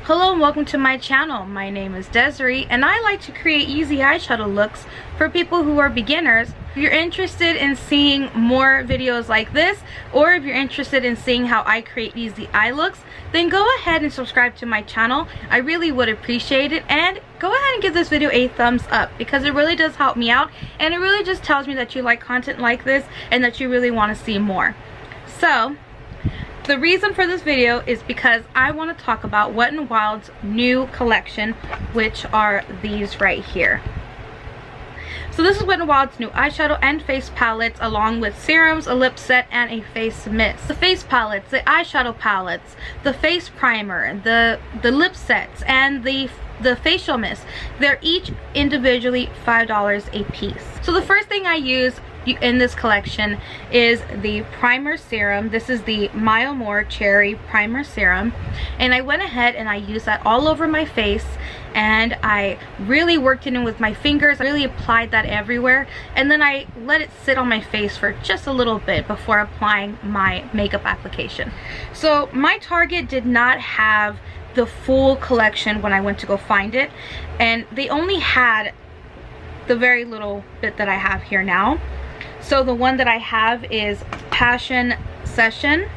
Hello and welcome to my channel. My name is Desiree and I like to create easy eyeshadow looks for people who are beginners. If you're interested in seeing more videos like this, or if you're interested in seeing how I create easy eye looks, then go ahead and subscribe to my channel. I really would appreciate it, and go ahead and give this video a thumbs up because it really does help me out and it really just tells me that you like content like this and that you really want to see more. So the reason for this video is because I want to talk about Wet n Wild's new collection, which are these right here. So this is Wet n Wild's new eyeshadow and face palettes, along with serums, a lip set, and a face mist. The face palettes, the eyeshadow palettes, the face primer, the lip sets, and the facial mist, they're each individually $5 a piece. So the first thing I use in this collection is the primer serum. This is the Amour Cherry Primer Serum, and I went ahead and I used that all over my face, and I really worked it in with my fingers. I really applied that everywhere, and then I let it sit on my face for just a little bit before applying my makeup application. So my Target did not have the full collection when I went to go find it, and they only had the very little bit that I have here now. So the one that I have is Passion Session,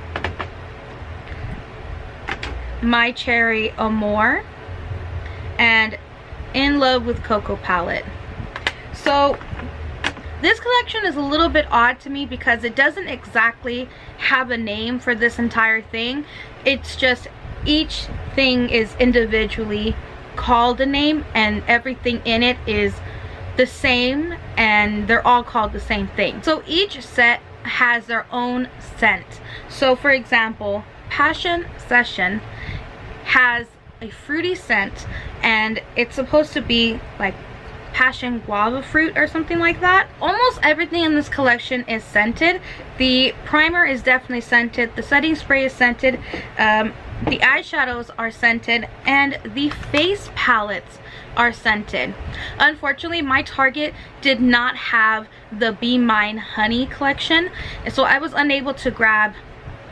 My Cherry Amour, and In Love with Cocoa palette. So this collection is a little bit odd to me because it doesn't exactly have a name for this entire thing. It's just each thing is individually called a name, and everything in it is the same, and they're all called the same thing. So each set has their own scent. So for example, Passion Session has a fruity scent, and it's supposed to be like passion guava fruit or something like that. Almost everything in this collection is scented. The primer is definitely scented, the setting spray is scented, the eyeshadows are scented, and the face palettes are scented. Unfortunately, my Target did not have the Be Mine Honey collection, so I was unable to grab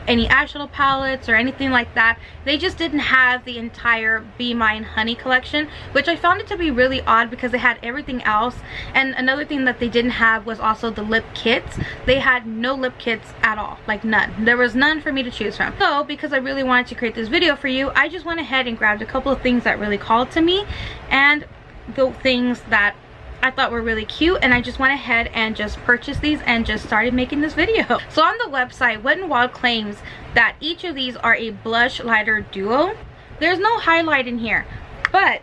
any eyeshadow palettes or anything like that. They just didn't have the entire Be Mine Honey collection, which I found it to be really odd because they had everything else. And another thing that they didn't have was also the lip kits. They had no lip kits at all, like none. There was none for me to choose from. So because I really wanted to create this video for you, I just went ahead and grabbed a couple of things that really called to me and the things that I thought were really cute, and I just went ahead and just purchased these and just started making this video. So on the website, Wet n Wild claims that each of these are a blush lighter duo. There's no highlight in here, but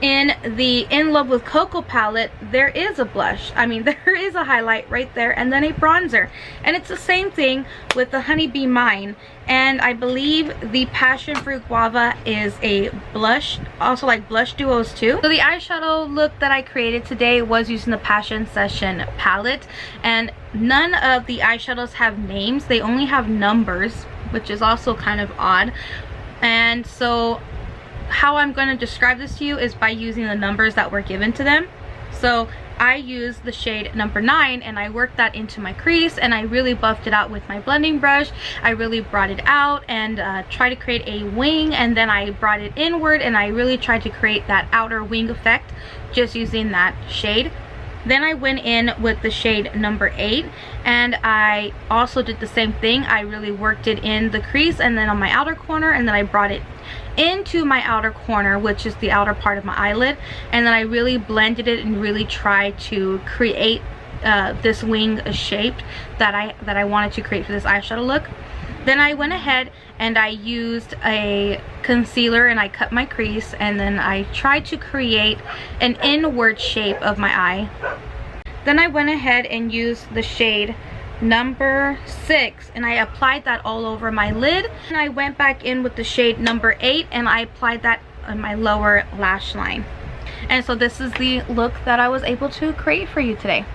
in the In Love with Cocoa palette, there is a blush. I mean, there is a highlight right there, and then a bronzer. And it's the same thing with the Honey Be Mine. And I believe the Passion Fruit Guava is a blush, also like blush duos too. So the eyeshadow look that I created today was using the Passion Session palette, and none of the eyeshadows have names. They only have numbers, which is also kind of odd. And so how I'm going to describe this to you is by using the numbers that were given to them. So I used the shade number 9, and I worked that into my crease, and I really buffed it out with my blending brush. I really brought it out and tried to create a wing, and then I brought it inward, and I really tried to create that outer wing effect just using that shade. Then I went in with the shade number 8, and I also did the same thing. I really worked it in the crease and then on my outer corner, and then I brought it into my outer corner, which is the outer part of my eyelid, and then I really blended it and really tried to create this wing shape that I wanted to create for this eyeshadow look. Then I went ahead and I used a concealer and I cut my crease, and then I tried to create an inward shape of my eye. Then I went ahead and used the shade number 6, and I applied that all over my lid. And I went back in with the shade number 8 and I applied that on my lower lash line. And so this is the look that I was able to create for you today.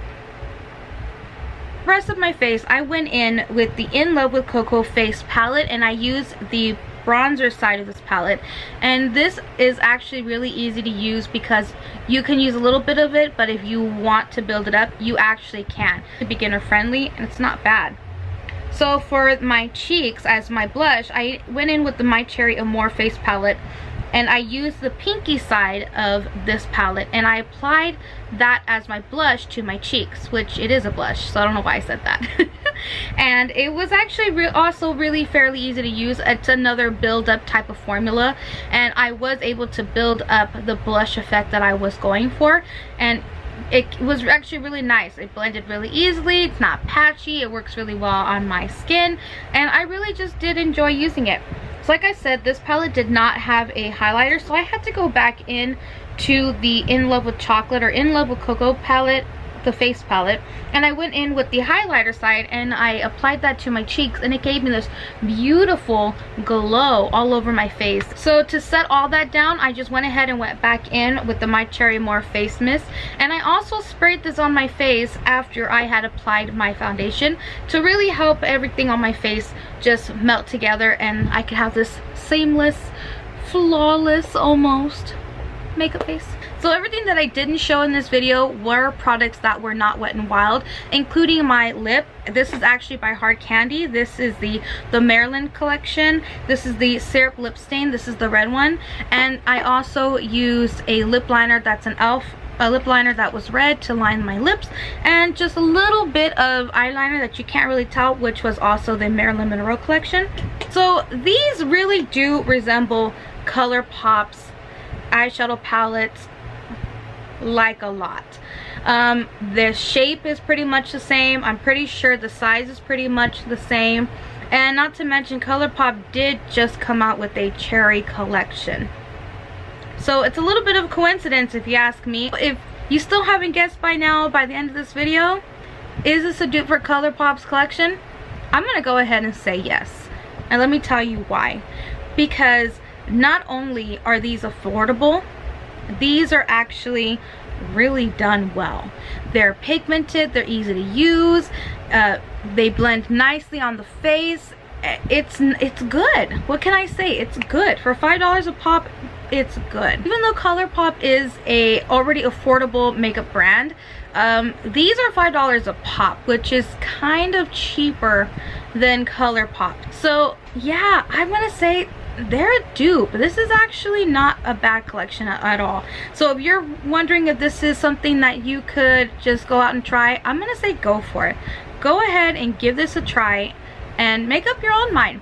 Rest of my face, I went in with the In Love with Cocoa face palette, and I used the bronzer side of this palette, and this is actually really easy to use because you can use a little bit of it, but if you want to build it up, you actually can. It's beginner friendly and it's not bad. So for my cheeks as my blush, I went in with the My Cherry Amour face palette, and I used the pinky side of this palette, and I applied that as my blush to my cheeks, which it is a blush, so I don't know why I said that. And it was actually also really fairly easy to use. It's another build up type of formula, and I was able to build up the blush effect that I was going for, and it was actually really nice. It blended really easily, it's not patchy, it works really well on my skin, and I really just did enjoy using it. So like I said, this palette did not have a highlighter, so I had to go back in to the In Love with Chocolate or In Love with Cocoa palette, the face palette, and I went in with the highlighter side and I applied that to my cheeks, and it gave me this beautiful glow all over my face. So to set all that down, I just went ahead and went back in with the My Cherry Amour face mist, and I also sprayed this on my face after I had applied my foundation to really help everything on my face just melt together, and I could have this seamless, flawless almost makeup face. So everything that I didn't show in this video were products that were not Wet n Wild, including my lip. This is actually by Hard Candy. This is the Maryland collection. This is the Syrup Lip Stain. This is the red one. And I also used a lip liner that's an e.l.f. a lip liner that was red to line my lips, and just a little bit of eyeliner that you can't really tell, which was also the Marilyn Monroe collection. So these really do resemble Colourpop's eyeshadow palettes like a lot. The shape is pretty much the same. I'm pretty sure the size is pretty much the same, and not to mention Colourpop did just come out with a cherry collection. So it's a little bit of a coincidence if you ask me. If you still haven't guessed by now, by the end of this video, is this a dupe for Colourpop's collection? I'm gonna go ahead and say yes, and let me tell you why. Because not only are these affordable, these are actually really done well. They're pigmented, they're easy to use, they blend nicely on the face. It's good. What can I say? It's good. For $5 a pop, it's good. Even though Colourpop is a already affordable makeup brand, these are $5 a pop, which is kind of cheaper than Colourpop. So yeah, I'm gonna say they're a dupe. This is actually not a bad collection at all. So if you're wondering if this is something that you could just go out and try, I'm gonna say go for it. Go ahead and give this a try and make up your own mind.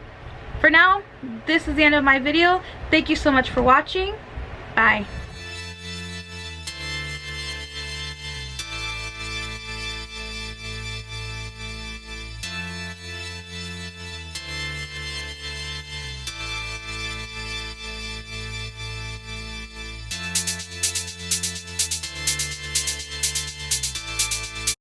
For now, this is the end of my video. Thank you so much for watching. Bye.